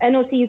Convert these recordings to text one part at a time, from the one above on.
NOC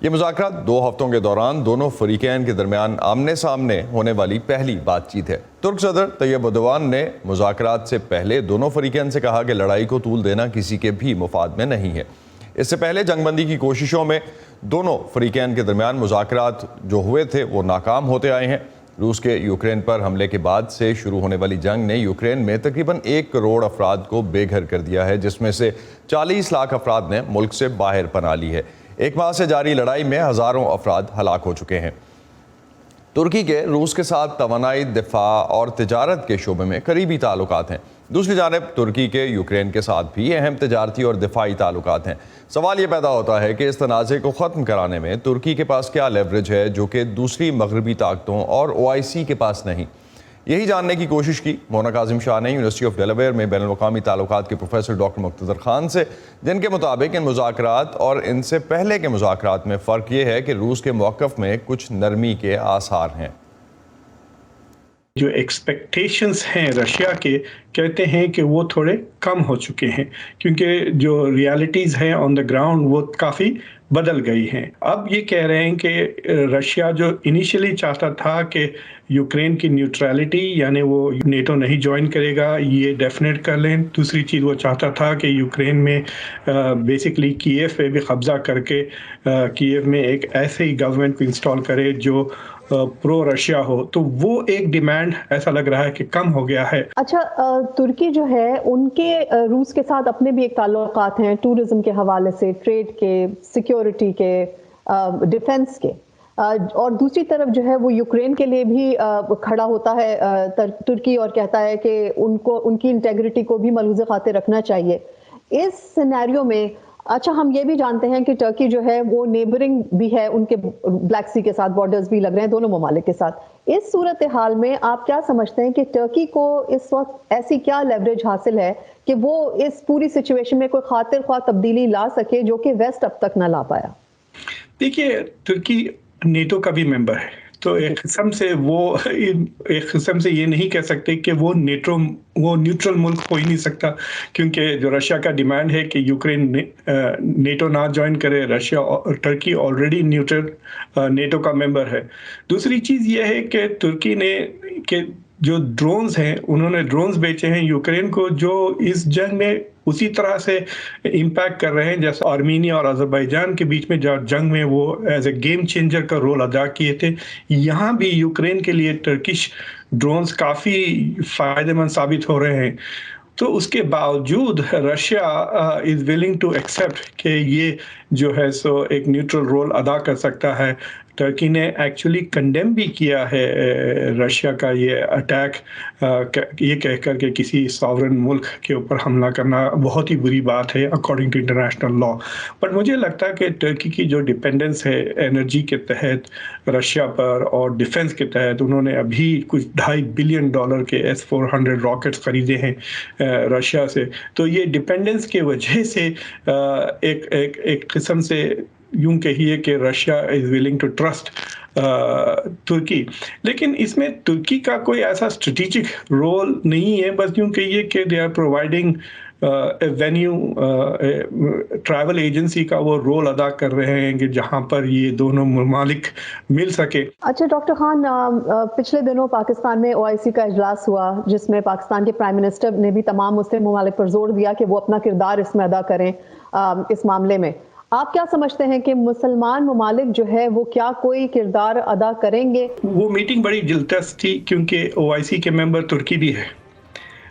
یہ مذاکرات 2 ہفتوں کے دوران دونوں فریقین کے درمیان آمنے سامنے ہونے والی پہلی بات چیت ہے۔ ترک صدر طیب اردوان نے مذاکرات سے پہلے دونوں فریقین سے کہا کہ لڑائی کو طول دینا کسی کے بھی مفاد میں نہیں ہے۔ اس سے پہلے جنگ بندی کی کوششوں میں دونوں فریقین کے درمیان مذاکرات جو ہوئے تھے وہ ناکام ہوتے آئے ہیں۔ روس کے یوکرین پر حملے کے بعد سے شروع ہونے والی جنگ نے یوکرین میں تقریباً 1 کروڑ افراد کو بے گھر کر دیا ہے، جس میں سے 40 لاکھ افراد نے ملک سے باہر پناہ لی ہے۔ 1 ماہ سے جاری لڑائی میں ہزاروں افراد ہلاک ہو چکے ہیں۔ ترکی کے روس کے ساتھ توانائی، دفاع اور تجارت کے شعبے میں قریبی تعلقات ہیں۔ دوسری جانب ترکی کے یوکرین کے ساتھ بھی اہم تجارتی اور دفاعی تعلقات ہیں۔ سوال یہ پیدا ہوتا ہے کہ اس تنازع کو ختم کرانے میں ترکی کے پاس کیا لیوریج ہے جو کہ دوسری مغربی طاقتوں اور OIC کے پاس نہیں۔ یہی جاننے کی کوشش کی مونا کاظم شاہ نے یونیورسٹی آف ڈیلاویئر میں بین الاقوامی تعلقات کے پروفیسر ڈاکٹر مقتدر خان سے، جن کے مطابق ان مذاکرات اور ان سے پہلے کے مذاکرات میں فرق یہ ہے کہ روس کے موقف میں کچھ نرمی کے آثار ہیں۔ جو ایکسپیکٹیشنز ہیں رشیا کے، کہتے ہیں کہ وہ تھوڑے کم ہو چکے ہیں، کیونکہ جو ریالٹیز ہیں آن دا گراؤنڈ وہ کافی بدل گئی ہیں۔ اب یہ کہہ رہے ہیں کہ رشیا جو انیشلی چاہتا تھا کہ یوکرین کی نیوٹرلٹی، یعنی وہ نیٹو نہیں جوائن کرے گا، یہ ڈیفینیٹ کر لیں۔ دوسری چیز وہ چاہتا تھا کہ یوکرین میں بیسکلی کیف پہ بھی قبضہ کر کے کیف میں ایک ایسے ہی گورنمنٹ کو انسٹال کرے جو پرو رشیا ہو، تو وہ ایک ڈیمانڈ ایسا لگ رہا ہے کہ کم ہو گیا ہے۔ اچھا، ترکی جو ہے ان کے روس کے ساتھ اپنے بھی ایک تعلقات ہیں، ٹورزم کے حوالے سے، ٹریڈ کے، سیکیورٹی کے، ڈیفنس کے، اور دوسری طرف جو ہے وہ یوکرین کے لیے بھی کھڑا ہوتا ہے ترکی، اور کہتا ہے کہ ان کی انٹیگریٹی کو بھی ملحوظ خاطر رکھنا چاہیے۔ اس سینیریو میں اچھا ہم یہ بھی جانتے ہیں کہ ٹرکی جو ہے وہ نیبرنگ بھی ہے، ان کے بلیک سی کے ساتھ بارڈرز بھی لگ رہے ہیں دونوں ممالک کے ساتھ۔ اس صورتحال میں آپ کیا سمجھتے ہیں کہ ٹرکی کو اس وقت ایسی کیا لیوریج حاصل ہے کہ وہ اس پوری سچویشن میں کوئی خاطر خواہ تبدیلی لا سکے جو کہ ویسٹ اب تک نہ لا پایا؟ دیکھیے، ترکی نیٹو کا بھی ممبر ہے، تو ایک قسم سے یہ نہیں کہہ سکتے کہ وہ نیوٹرل ملک ہو ہی نہیں سکتا، کیونکہ جو رشیا کا ڈیمانڈ ہے کہ یوکرین نیٹو نہ جوائن کرے، ٹرکی آلریڈی نیٹو کا ممبر ہے۔ دوسری چیز یہ ہے کہ ترکی نے کہ جو ڈرونز ہیں، انہوں نے ڈرونز بیچے ہیں یوکرین کو، جو اس جنگ میں اسی طرح سے امپیکٹ کر رہے ہیں جیسے آرمینیا اور آذربائیجان کے بیچ میں جنگ میں وہ ایز اے گیم چینجر کا رول ادا کیے تھے۔ یہاں بھی یوکرین کے لیے ٹرکش ڈرونز کافی فائدہ مند ثابت ہو رہے ہیں۔ تو اس کے باوجود Russia is willing to accept کہ یہ جو ہے سو ایک نیوٹرل رول ادا کر سکتا ہے۔ ٹرکی نے ایکچولی کنڈیم بھی کیا ہے رشیا کا یہ اٹیک، یہ کہہ کر کے کسی ساورن ملک کے اوپر حملہ کرنا بہت ہی بری بات ہے according to international law. But مجھے لگتا ہے کہ ٹرکی کی جو ڈپینڈنس ہے انرجی کے تحت رشیا پر اور ڈیفنس کے تحت، انہوں نے ابھی کچھ $2.5 بلین کے S-400 راکٹس خریدے ہیں رشیا سے، تو یہ ڈپینڈنس کی وجہ سے ایک قسم سے یوں کہیے کہ Russia is willing to trust Turkey. لیکن اس میں ترکی کا کوئی ایسا اسٹریٹجک رول نہیں ہے، بس یوں کہیے کہ they are providing venue, travel agency کا وہ رول ادا کر رہے ہیں کہ جہاں پر یہ دونوں ممالک مل سکے۔ اچھا ڈاکٹر خان، پچھلے دنوں پاکستان میں OIC کا اجلاس ہوا جس میں پاکستان کے پرائم منسٹر نے بھی تمام مسلم ممالک پر زور دیا کہ وہ اپنا کردار اس میں ادا کریں اس معاملے میں۔ آپ کیا سمجھتے ہیں کہ مسلمان ممالک جو ہے وہ کیا کوئی کردار ادا کریں گے؟ وہ میٹنگ بڑی دلچسپ تھی کیونکہ OIC کے ممبر ترکی بھی ہے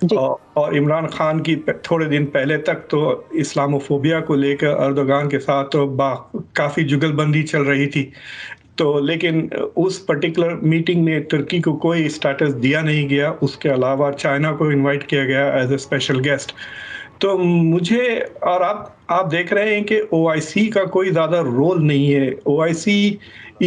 جی، اور عمران خان کی تھوڑے دن پہلے تک تو اسلاموفوبیا کو لے کر اردوغان کے ساتھ تو کافی جگل بندی چل رہی تھی، تو لیکن اس پرٹیکولر میٹنگ میں ترکی کو کوئی اسٹیٹس دیا نہیں گیا۔ اس کے علاوہ چائنا کو انوائٹ کیا گیا ایز اے اسپیشل گیسٹ۔ تو مجھے، اور آپ دیکھ رہے ہیں کہ OIC کا کوئی زیادہ رول نہیں ہے۔ OIC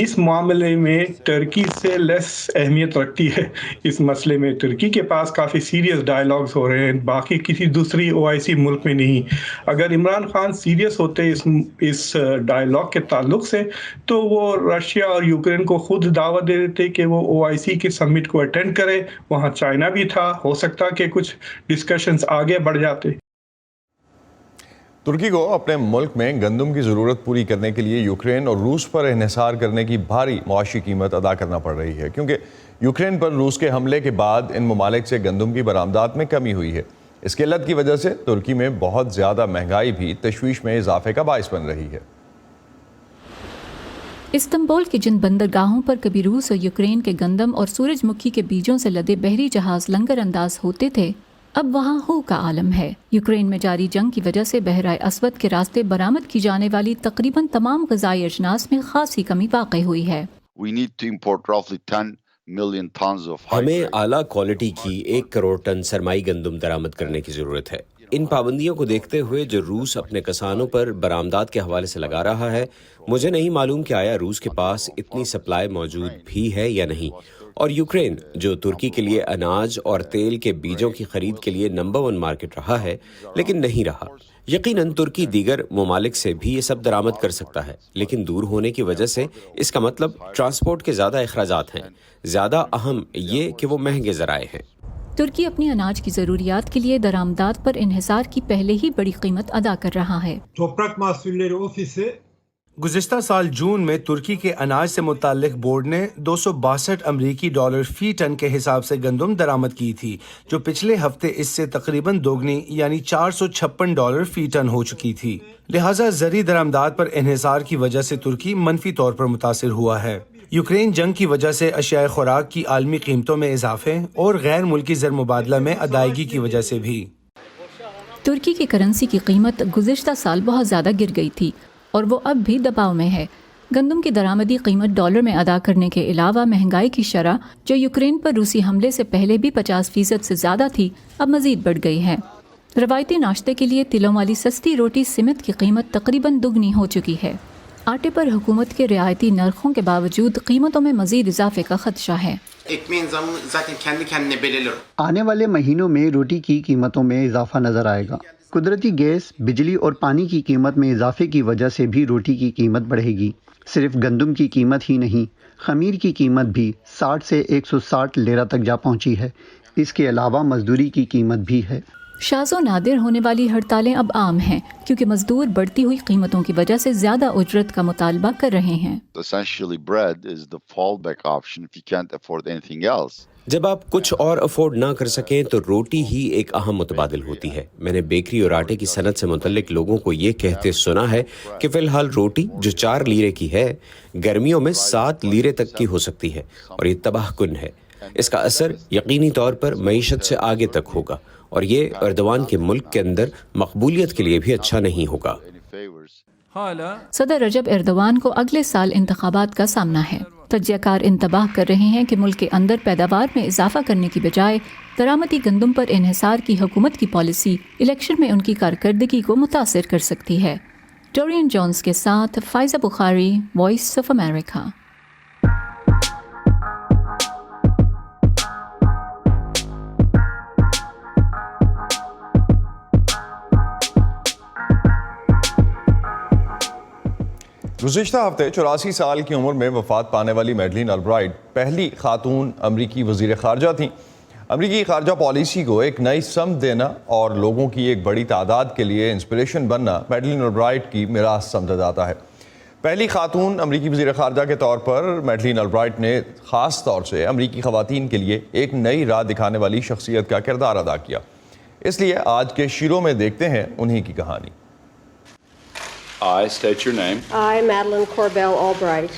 اس معاملے میں ٹرکی سے لیس اہمیت رکھتی ہے۔ اس مسئلے میں ترکی کے پاس کافی سیریس ڈائلاگز ہو رہے ہیں، باقی کسی دوسری OIC ملک میں نہیں۔ اگر عمران خان سیریس ہوتے اس ڈائلاگ کے تعلق سے تو وہ رشیا اور یوکرین کو خود دعوت دے دیتے کہ وہ OIC کے سمٹ کو اٹینڈ کرے۔ وہاں چائنا بھی تھا، ہو سکتا کہ کچھ ڈسکشنز آگے بڑھ جاتے۔ ترکی کو اپنے ملک میں گندم کی ضرورت پوری کرنے کے لیے یوکرین اور روس پر انحصار کرنے کی بھاری معاشی قیمت ادا کرنا پڑ رہی ہے، کیونکہ یوکرین پر روس کے حملے کے بعد ان ممالک سے گندم کی برآمدات میں کمی ہوئی ہے۔ اس قلت کی وجہ سے ترکی میں بہت زیادہ مہنگائی بھی تشویش میں اضافے کا باعث بن رہی ہے۔ استنبول کے جن بندرگاہوں پر کبھی روس اور یوکرین کے گندم اور سورج مکھی کے بیجوں سے لدے بحری جہاز لنگر انداز ہوتے تھے، اب وہاں ہو کا عالم ہے۔ یوکرین میں جاری جنگ کی وجہ سے بحرۂ اسود کے راستے برآمد کی جانے والی تقریباً تمام غذائی اجناس میں خاصی کمی واقع ہوئی ہے۔ ہمیں اعلیٰ کوالٹی کی 1 کروڑ ٹن سرمائی گندم درآمد کرنے کی ضرورت ہے۔ ان پابندیوں کو دیکھتے ہوئے جو روس اپنے کسانوں پر برآمدات کے حوالے سے لگا رہا ہے، مجھے نہیں معلوم کہ آیا روس کے پاس اتنی سپلائی موجود بھی ہے یا نہیں، اور یوکرین جو ترکی کے لیے اناج اور تیل کے بیجوں کی خرید کے لیے نمبر 1 مارکیٹ رہا ہے، لیکن نہیں رہا۔ یقیناً ترکی دیگر ممالک سے بھی یہ سب درآمد کر سکتا ہے، لیکن دور ہونے کی وجہ سے اس کا مطلب ٹرانسپورٹ کے زیادہ اخراجات ہیں۔ زیادہ اہم یہ کہ وہ مہنگے ذرائع ہیں۔ ترکی اپنی اناج کی ضروریات کے لیے درآمدات پر انحصار کی پہلے ہی بڑی قیمت ادا کر رہا ہے۔ گزشتہ سال جون میں ترکی کے اناج سے متعلق بورڈ نے $262 امریکی فی ٹن کے حساب سے گندم درآمد کی تھی، جو پچھلے ہفتے اس سے تقریباً دوگنی یعنی $456 فی ٹن ہو چکی تھی۔ لہٰذا زرعی درآمدات پر انحصار کی وجہ سے ترکی منفی طور پر متاثر ہوا ہے۔ یوکرین جنگ کی وجہ سے اشیاء خوراک کی عالمی قیمتوں میں اضافے اور غیر ملکی زر مبادلہ میں ادائیگی کی وجہ سے بھی۔ ترکی کی کرنسی کی قیمت گزشتہ سال بہت زیادہ گر گئی تھی اور وہ اب بھی دباؤ میں ہے۔ گندم کی درآمدی قیمت ڈالر میں ادا کرنے کے علاوہ مہنگائی کی شرح جو یوکرین پر روسی حملے سے پہلے بھی 50% سے زیادہ تھی، اب مزید بڑھ گئی ہے۔ روایتی ناشتے کے لیے تلوں والی سستی روٹی سمت کی قیمت تقریباً دوگنی ہو چکی ہے۔ آٹے پر حکومت کے رعایتی نرخوں کے باوجود قیمتوں میں مزید اضافے کا خدشہ ہے۔ آنے والے مہینوں میں روٹی کی قیمتوں میں اضافہ نظر آئے گا۔ قدرتی گیس، بجلی اور پانی کی قیمت میں اضافے کی وجہ سے بھی روٹی کی قیمت بڑھے گی۔ صرف گندم کی قیمت ہی نہیں، خمیر کی قیمت بھی 60 سے 160 لیرہ تک جا پہنچی ہے۔ اس کے علاوہ مزدوری کی قیمت بھی ہے۔ شاذ و نادر ہونے والی ہڑتالیں اب عام ہیں، کیونکہ مزدور بڑھتی ہوئی قیمتوں کی وجہ سے زیادہ اجرت کا مطالبہ کر رہے ہیں۔ جب آپ کچھ اور افورڈ نہ کر سکیں تو روٹی ہی ایک اہم متبادل ہوتی ہے۔ میں نے بیکری اور آٹے کی صنعت سے متعلق لوگوں کو یہ کہتے سنا ہے کہ فی الحال روٹی جو 4 لیرے کی ہے، گرمیوں میں 7 لیرے تک کی ہو سکتی ہے، اور یہ تباہ کن ہے۔ اس کا اثر یقینی طور پر معیشت سے آگے تک ہوگا، اور یہ اردوان کے ملک کے اندر مقبولیت کے لیے بھی اچھا نہیں ہوگا۔ صدر رجب ایردوان کو اگلے سال انتخابات کا سامنا ہے۔ تجزیہ کار انتباہ کر رہے ہیں کہ ملک کے اندر پیداوار میں اضافہ کرنے کی بجائے درآمدی گندم پر انحصار کی حکومت کی پالیسی الیکشن میں ان کی کارکردگی کو متاثر کر سکتی ہے۔ ڈورین جونز کے ساتھ فائزہ بخاری، وائس آف امریکہ۔ گزشتہ ہفتے 84 سال کی عمر میں وفات پانے والی میڈلین البرائٹ پہلی خاتون امریکی وزیر خارجہ تھیں۔ امریکی خارجہ پالیسی کو ایک نئی سمت دینا اور لوگوں کی ایک بڑی تعداد کے لیے انسپریشن بننا میڈلین البرائٹ کی میراث سمجھا جاتا ہے۔ پہلی خاتون امریکی وزیر خارجہ کے طور پر میڈلین البرائٹ نے خاص طور سے امریکی خواتین کے لیے ایک نئی راہ دکھانے والی شخصیت کا کردار ادا کیا۔ اس لیے آج کے شیروں میں دیکھتے ہیں انہی کی کہانی۔ I state your name. I, Madeleine Corbell Albright.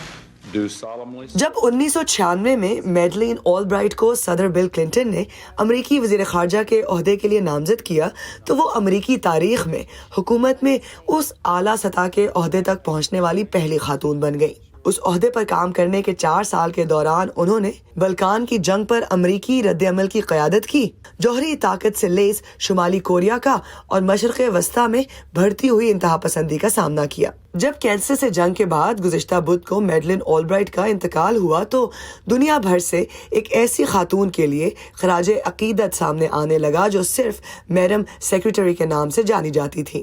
Do solemnly. جب 1996 میں میڈلین آلبرائٹ کو صدر بل کلنٹن نے امریکی وزیر خارجہ کے عہدے کے لیے نامزد کیا تو وہ امریکی تاریخ میں حکومت میں اس اعلیٰ سطح کے عہدے تک پہنچنے والی پہلی خاتون بن گئی۔ اس عہدے پر کام کرنے کے 4 سال کے دوران انہوں نے بلکان کی جنگ پر امریکی رد عمل کی قیادت کی، جوہری طاقت سے لیس شمالی کوریا کا اور مشرق وسطیٰ میں بڑھتی ہوئی انتہا پسندی کا سامنا کیا۔ جب کینسر سے جنگ کے بعد گزشتہ بدھ کو میڈلین آلبرائٹ کا انتقال ہوا تو دنیا بھر سے ایک ایسی خاتون کے لیے خراج عقیدت سامنے آنے لگا جو صرف میڈم سیکریٹری کے نام سے جانی جاتی تھی۔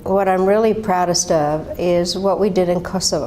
What I'm really proudest of is what we did in Kosovo.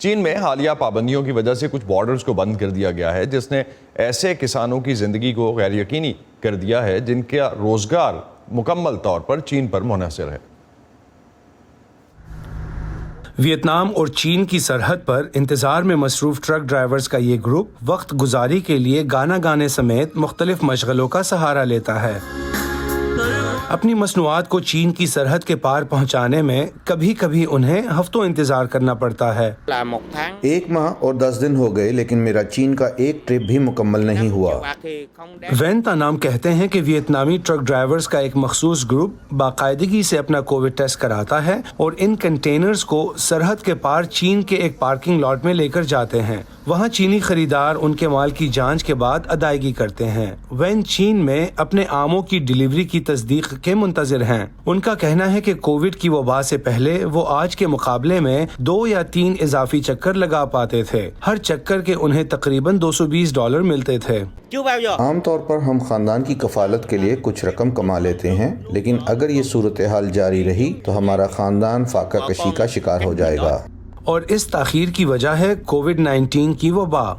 چین میں حالیہ پابندیوں کی وجہ سے کچھ بارڈرز کو بند کر دیا گیا ہے، جس نے ایسے کسانوں کی زندگی کو غیر یقینی کر دیا ہے جن کا روزگار مکمل طور پر چین پر منحصر ہے۔ ویتنام اور چین کی سرحد پر انتظار میں مصروف ٹرک ڈرائیورز کا یہ گروپ وقت گزاری کے لیے گانا گانے سمیت مختلف مشغلوں کا سہارا لیتا ہے۔ اپنی مصنوعات کو چین کی سرحد کے پار پہنچانے میں کبھی کبھی انہیں ہفتوں انتظار کرنا پڑتا ہے۔ 1 ماہ اور 10 دن ہو گئے لیکن میرا چین کا ایک ٹرپ بھی مکمل نہیں ہوا۔ وین تا نام کہتے ہیں کہ ویتنامی ٹرک ڈرائیورز کا ایک مخصوص گروپ باقاعدگی سے اپنا کووڈ ٹیسٹ کراتا ہے اور ان کنٹینرز کو سرحد کے پار چین کے ایک پارکنگ لاٹ میں لے کر جاتے ہیں۔ وہاں چینی خریدار ان کے مال کی جانچ کے بعد ادائیگی کرتے ہیں۔ وین چین میں اپنے آموں کی ڈیلیوری کی تصدیق کے منتظر ہیں۔ ان کا کہنا ہے کہ کووڈ کی وبا سے پہلے وہ آج کے مقابلے میں 2 یا 3 اضافی چکر لگا پاتے تھے۔ ہر چکر کے انہیں تقریباً $220 ملتے تھے۔ عام طور پر ہم خاندان کی کفالت کے لیے کچھ رقم کما لیتے ہیں، لیکن اگر یہ صورتحال جاری رہی تو ہمارا خاندان فاقہ کشی کا شکار ہو جائے گا۔ اور اس تاخیر کی وجہ ہے کووڈ-19 کی وبا۔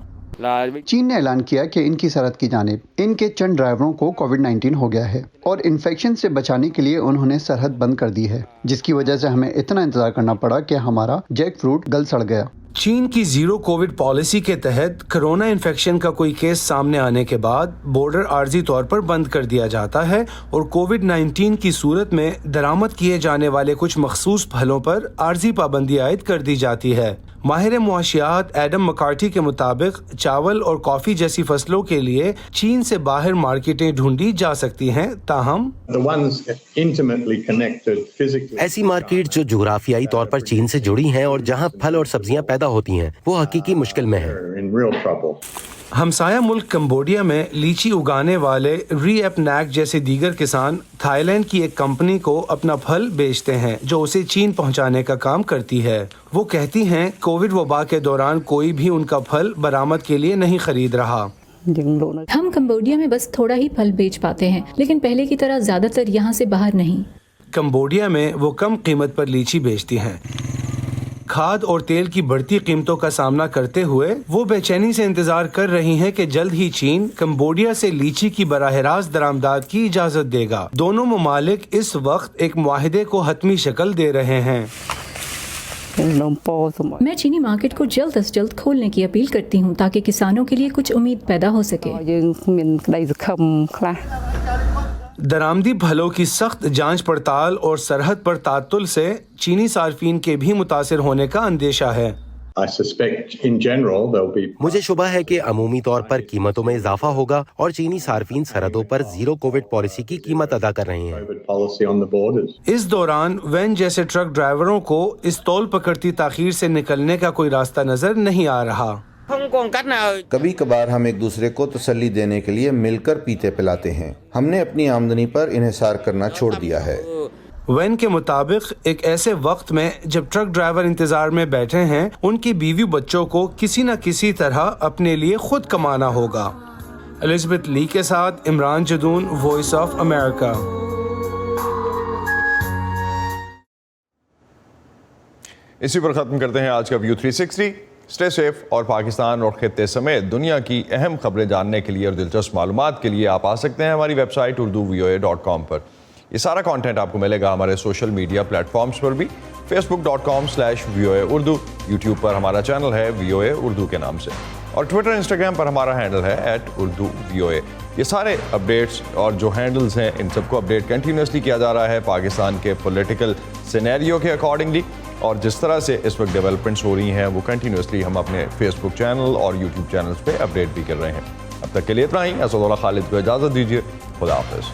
چین نے اعلان کیا کہ ان کی سرحد کی جانب ان کے چند ڈرائیوروں کو کووڈ-19 ہو گیا ہے اور انفیکشن سے بچانے کے لیے انہوں نے سرحد بند کر دی ہے، جس کی وجہ سے ہمیں اتنا انتظار کرنا پڑا کہ ہمارا جیک فروٹ گل سڑ گیا۔ چین کی زیرو کووڈ پالیسی کے تحت کرونا انفیکشن کا کوئی کیس سامنے آنے کے بعد بارڈر عارضی طور پر بند کر دیا جاتا ہے اور کووڈ-19 کی صورت میں درآمد کیے جانے والے کچھ مخصوص پھلوں پر عارضی پابندی عائد کر دی جاتی ہے۔ ماہر معاشیات ایڈم مکارٹھی کے مطابق چاول اور کافی جیسی فصلوں کے لیے چین سے باہر مارکیٹیں ڈھونڈی جا سکتی ہیں، تاہم ایسی مارکیٹ جو جغرافیائی طور پر چین سے جڑی ہیں اور جہاں پھل اور سبزیاں پیدا ہوتی ہیں وہ حقیقی مشکل میں ہیں۔ ہمسایہ ملک کمبوڈیا میں لیچی اگانے والے ری ایپ نیک جیسے دیگر کسان تھائی لینڈ کی ایک کمپنی کو اپنا پھل بیچتے ہیں جو اسے چین پہنچانے کا کام کرتی ہے۔ وہ کہتی ہیں کووڈ وبا کے دوران کوئی بھی ان کا پھل برآمد کے لیے نہیں خرید رہا۔ ہم کمبوڈیا میں بس تھوڑا ہی پھل بیچ پاتے ہیں، لیکن پہلے کی طرح زیادہ تر یہاں سے باہر نہیں۔ کمبوڈیا میں وہ کم قیمت پر لیچی بیچتی ہیں۔ کھاد اور تیل کی بڑھتی قیمتوں کا سامنا کرتے ہوئے وہ بے چینی سے انتظار کر رہی ہیں کہ جلد ہی چین کمبوڈیا سے لیچی کی براہ راست درآمدات کی اجازت دے گا۔ دونوں ممالک اس وقت ایک معاہدے کو حتمی شکل دے رہے ہیں۔ میں چینی مارکیٹ کو جلد از جلد کھولنے کی اپیل کرتی ہوں تاکہ کسانوں کے لیے کچھ امید پیدا ہو سکے۔ درآمدی پھلوں کی سخت جانچ پڑتال اور سرحد پر تعطل سے چینی صارفین کے بھی متاثر ہونے کا اندیشہ ہے۔ مجھے شبہ ہے کہ عمومی طور پر قیمتوں میں اضافہ ہوگا اور چینی صارفین سرحدوں پر زیرو کووڈ پالیسی کی قیمت ادا کر رہے ہیں۔ اس دوران وین جیسے ٹرک ڈرائیوروں کو اس طول پکڑتی تاخیر سے نکلنے کا کوئی راستہ نظر نہیں آ رہا۔ کبھی کبھار ہم ایک دوسرے کو تسلی دینے کے لیے مل کر پیتے پلاتے ہیں۔ ہم نے اپنی آمدنی پر انحصار کرنا چھوڑ دیا ہے۔ وین کے مطابق ایک ایسے وقت میں جب ٹرک ڈرائیور انتظار میں بیٹھے ہیں، ان کی بیوی بچوں کو کسی نہ کسی طرح اپنے لیے خود کمانا ہوگا۔ الزبتھ لی کے ساتھ Imran Jadoon, voice of America. اسی پر ختم کرتے ہیں آج کا ویو 360۔ اسٹے سیف اور پاکستان اور خطے سمیت دنیا کی اہم خبریں جاننے کے لیے اور دلچسپ معلومات کے لیے آپ آ سکتے ہیں ہماری ویب سائٹ urduvoa.com پر۔ یہ سارا کانٹینٹ آپ کو ملے گا ہمارے سوشل میڈیا پلیٹ فارمز پر بھی، facebook.com/VOA Urdu، یوٹیوب پر ہمارا چینل ہے VOA اردو کے نام سے، اور ٹویٹر انسٹاگرام پر ہمارا ہینڈل ہے @UrduVOA۔ یہ سارے اپڈیٹس اور جو ہینڈلز ہیں ان سب کو اپڈیٹ کنٹینیوسلی کیا جا رہا ہے پاکستان کے پولیٹیکل سینیریو کے اکارڈنگلی، اور جس طرح سے اس وقت ڈیولپمنٹس ہو رہی ہیں وہ کنٹینیوسلی ہم اپنے فیس بک چینل اور یوٹیوب چینلز پہ اپڈیٹ بھی کر رہے ہیں۔ اب تک کے لیے اتنا ہی۔ اسد اللہ خالد کو اجازت دیجیے، خدا حافظ۔